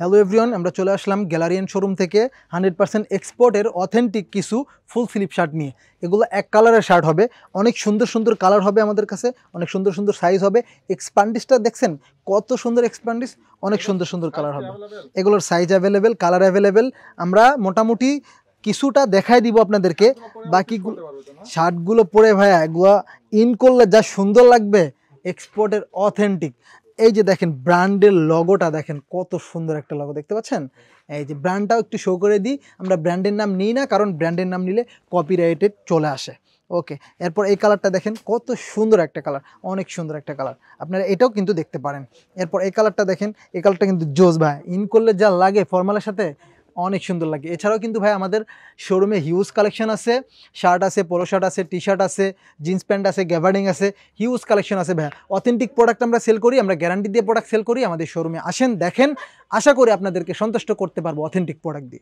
Hello everyone, আমরা চলে আসলাম গ্যালারিয়ান showroom থেকে 100% এক্সপোর্টের অথেন্টিক কিছু ফুল স্লিভ শার্ট নিয়ে। এগুলো এক কালারের শার্ট হবে, অনেক সুন্দর সুন্দর কালার হবে আমাদের কাছে, অনেক সুন্দর সুন্দর সাইজ হবে। এক্সপান্ডিসটা দেখছেন কত সুন্দর এক্সপান্ডিস, অনেক সুন্দর সুন্দর কালার হবে। এগুলোর সাইজ অ্যাভেলেবেল, কালার অ্যাভেলেবেল। আমরা মোটামুটি কিছুটা দেখাই দিব আপনাদেরকে, বাকি শার্টগুলো পরে ভাইয়া এগুলো ইন করলে যা সুন্দর লাগবে, এক্সপোর্টের অথেন্টিক। এই যে দেখেন ব্র্যান্ডের লগোটা, দেখেন কত সুন্দর একটা লগো, দেখতে পাচ্ছেন? এই যে ব্র্যান্ডটাও একটু শো করে দিই, আমরা ব্র্যান্ডের নাম নিই না, কারণ ব্র্যান্ডের নাম নিলে কপিরাইটেড চলে আসে। ওকে, এরপর এই কালারটা দেখেন কত সুন্দর একটা কালার, অনেক সুন্দর একটা কালার, আপনারা এটাও কিন্তু দেখতে পারেন। এরপর এই কালারটা দেখেন, এই কালারটা কিন্তু জোস ভাই, ইন করলে যা লাগে ফর্মালের সাথে অনেক সুন্দর লাগে। এছাড়াও কিন্তু ভাই আমাদের শোরুমে হিউজ কালেকশন আছে, শার্ট আছে, পোলো শার্ট আছে, টি শার্ট আছে, জিন্স প্যান্ট আছে, গ্যাভার্ডিং আছে, হিউজ কালেকশন আছে ভাই। অথেন্টিক প্রোডাক্ট আমরা সেল করি, আমরা গ্যারান্টি দিয়ে প্রোডাক্ট সেল করি। আমাদের শোরুমে আসেন, দেখেন, আশা করি আপনাদেরকে সন্তুষ্ট করতে পারবো অথেন্টিক প্রোডাক্ট দিয়ে।